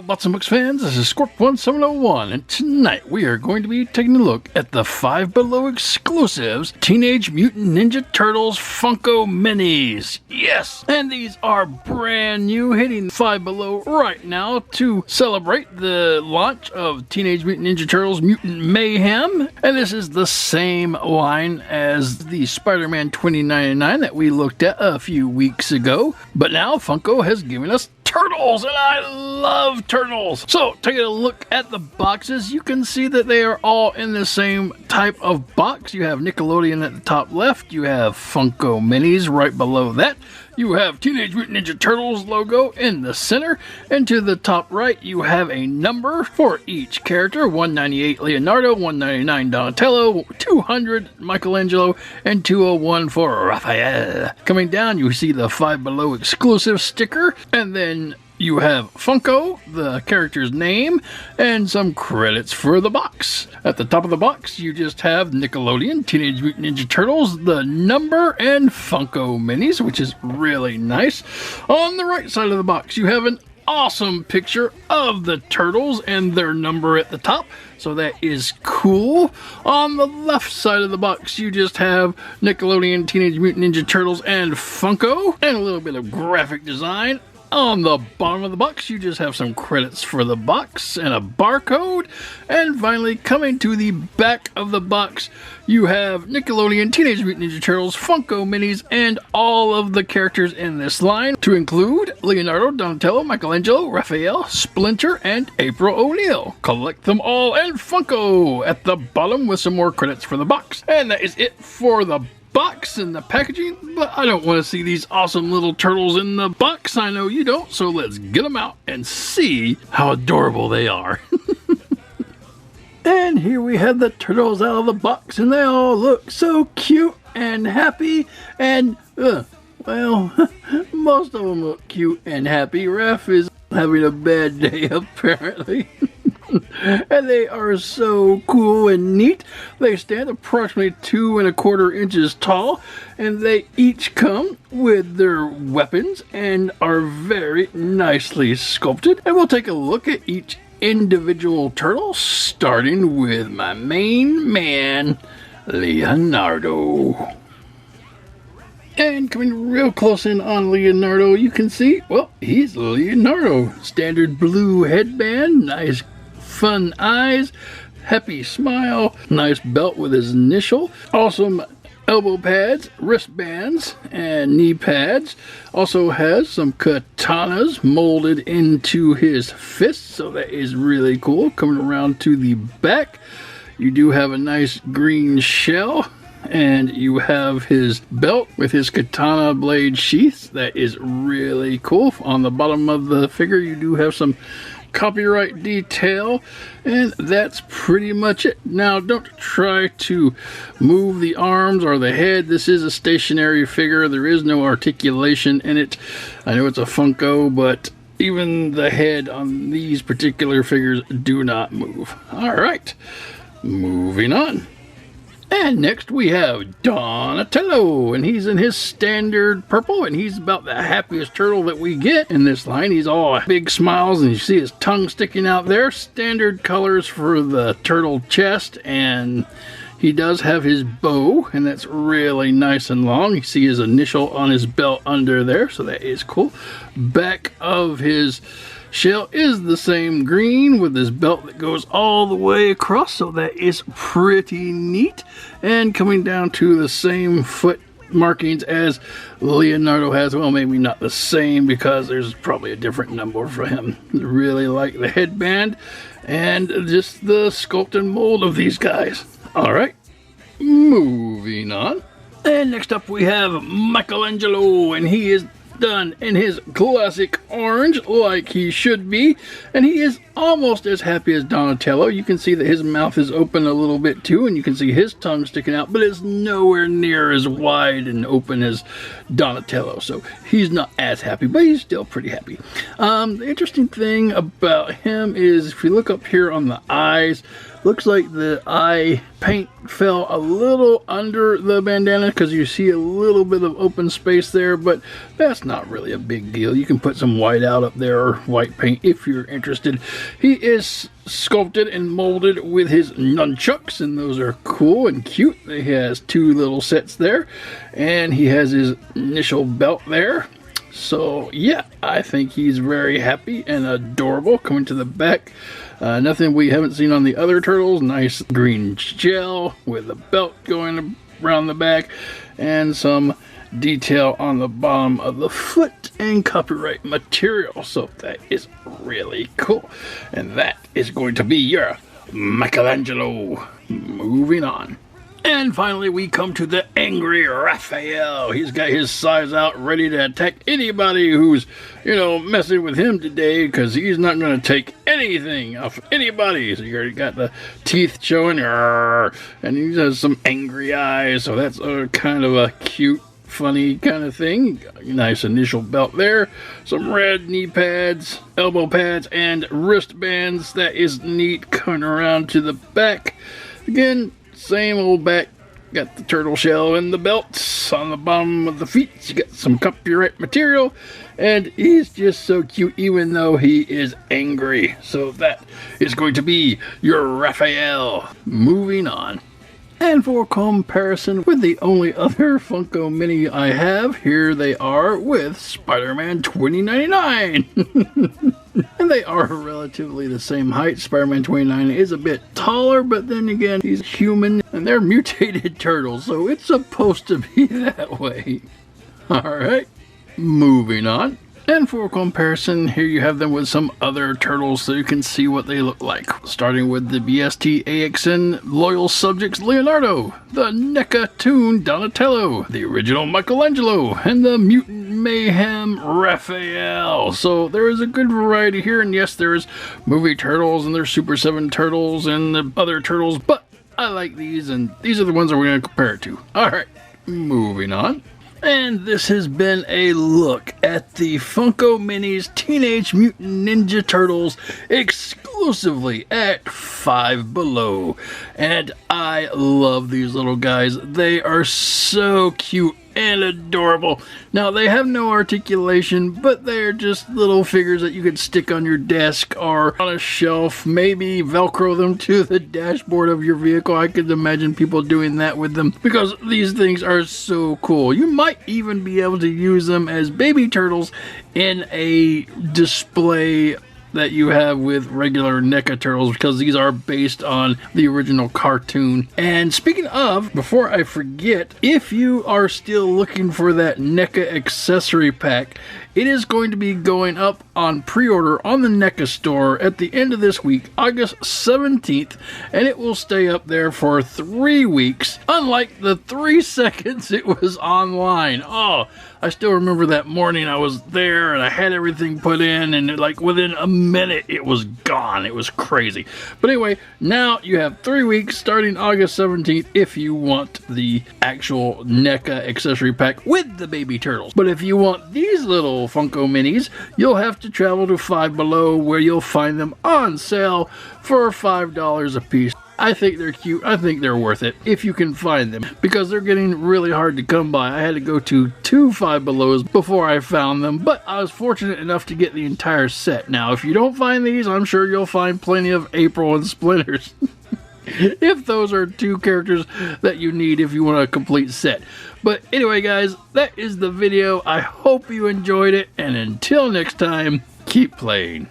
Bots and Books fans, this is Scorp1701, and tonight we are going to be taking a look at the five below exclusives Teenage Mutant Ninja Turtles Funko Minis. Yes, and these are brand new, hitting five below right now to celebrate the launch of Teenage Mutant Ninja Turtles Mutant Mayhem. And this is the same line as the SpiderMan 2099 that we looked at a few weeks ago, but now Funko has given us turtles, and I love turtles. So taking a look at the boxes, you can see that they are all in the same type of box. You have Nickelodeon at the top left, you have Funko Minis right below that, you have Teenage Mutant Ninja Turtles logo in the center, and to the top right you have a number for each character: 198 Leonardo, 199 Donatello, 200 Michelangelo, and 201 for Raphael. Coming down you see the Five Below exclusive sticker, and then you have Funko, the character's name, and some credits for the box. At the top of the box, you just have Nickelodeon, Teenage Mutant Ninja Turtles, the number, and Funko Minis, which is really nice. On the right side of the box, you have an awesome picture of the turtles and their number at the top, so that is cool. On the left side of the box you just have Nickelodeon, Teenage Mutant Ninja Turtles, and Funko, and a little bit of graphic design. On the bottom of the box you just have some credits for the box and a barcode. And finally, coming to the back of the box, you have Nickelodeon, Teenage Mutant Ninja Turtles, Funko Minis, and all of the characters in this line, to include Leonardo, Donatello, Michelangelo, Raphael, Splinter, and April O'Neil. Collect them all and Funko at the bottom with some more credits for the box. And that is it for the box and the packaging, but I don't want to see these awesome little turtles in the box. I know you don't, so let's get them out and see how adorable they are. And here we have the turtles out of the box, and they all look so cute and happy, and well, most of them look cute and happy. Raph is having a bad day apparently. And they are so cool and neat. They stand approximately 2¼ inches tall, and they each come with their weapons and are very nicely sculpted. And we'll take a look at each individual turtle, starting with my main man, Leonardo. And coming real close in on Leonardo, you can see, well, he's Leonardo. Standard blue headband, nice fun eyes, happy smile, nice belt with his initial, awesome elbow pads, wristbands, and knee pads. Also has some katanas molded into his fists, so that is really cool. Coming around to the back, you do have a nice green shell, and you have his belt with his katana blade sheath. That is really cool. On the bottom of the figure you do have some copyright detail, and that's pretty much it. Now don't try to move the arms or the head. This is a stationary figure. There is no articulation in it. I know it's a Funko, but even the head on these particular figures do not move. Alright, moving on. And next we have Donatello, and he's in his standard purple, and he's about the happiest turtle that we get in this line. He's all big smiles, and you see his tongue sticking out there. Standard colors for the turtle chest, and he does have his bow, and that's really nice and long. You see his initial on his belt under there, so that is cool. Back of his shell is the same green with this belt that goes all the way across, so that is pretty neat. And coming down to the same foot markings as Leonardo has, well, maybe not the same because there's probably a different number for him. Really like the headband and just the sculpt and mold of these guys. Alright, moving on. And next up we have Michelangelo, and he is done in his classic orange like he should be, and he is almost as happy as Donatello. You can see that his mouth is open a little bit too, and you can see his tongue sticking out, but it's nowhere near as wide and open as Donatello, so he's not as happy, but he's still pretty happy. The interesting thing about him is if you look up here on the eyes, Looks like the eye paint fell a little under the bandana because you see a little bit of open space there, but that's not really a big deal. You can put some white out up there or white paint if you're interested. He is sculpted and molded with his nunchucks, and those are cool and cute. He has 2 little sets there, and he has his initial belt there. So yeah, I think he's very happy and adorable. Coming to the back, nothing we haven't seen on the other turtles. Nice green gel with a belt going around the back and some detail on the bottom of the foot and copyright material. So that is really cool. And that is going to be your Michelangelo. Moving on. And finally, we come to the angry Raphael. He's got his size out, ready to attack anybody who's, messing with him today, because he's not going to take anything off anybody. So you already got the teeth showing, and he has some angry eyes, so that's kind of a cute, funny kind of thing. Nice initial belt there. Some red knee pads, elbow pads, and wristbands. That is neat. Coming around to the back. Again, same old back. Got the turtle shell and the belts on the bottom of the feet. You got some copyright material. And he's just so cute even though he is angry. So that is going to be your Raphael. Moving on. And for comparison with the only other Funko Mini I have, here they are with SpiderMan 2099. And they are relatively the same height. SpiderMan 29 is a bit taller, but then again, he's human, and they're mutated turtles, so it's supposed to be that way. Alright, moving on. And for comparison, here you have them with some other turtles so you can see what they look like. Starting with the BST AXN loyal subjects Leonardo, the NECA Toon Donatello, the original Michelangelo, and the Mutant Mayhem Raphael. So there is a good variety here, and yes, there is movie turtles and there's Super 7 turtles and the other turtles, but I like these, and these are the ones that we're going to compare it to. Alright, moving on. And this has been a look at the Funko Minis Teenage Mutant Ninja Turtles exclusively at fiVE. And I love these little guys. They are so cute and adorable. Now, they have no articulation, but they're just little figures that you could stick on your desk or on a shelf, maybe Velcro them to the dashboard of your vehicle. I could imagine people doing that with them because these things are so cool. You might even be able to use them as baby turtles in a display that you have with regular NECA turtles because these are based on the original cartoon. And speaking of, before I forget, if you are still looking for that NECA accessory pack, it is going to be going up on pre-order on the NECA store at the end of this week, August 17th, and it will stay up there for 3 weeks, unlike the 3 seconds it was online. Oh, I still remember that morning I was there and I had everything put in, and like within a minute it was gone. It was crazy. But anyway, now you have 3 weeks starting August 17th if you want the actual NECA accessory pack with the baby turtles. But if you want these little Funko Minis, you'll have to travel to fiVE where you'll find them on sale for $5 a piece. I think they're cute. I think they're worth it if you can find them because they're getting really hard to come by. I had to go to 2 fiVE before I found them, but I was fortunate enough to get the entire set. Now, if you don't find these, I'm sure you'll find plenty of April and Splinters. If those are 2 characters that you need if you want a complete set. But anyway, guys, that is the video. I hope you enjoyed it, and until next time, keep playing.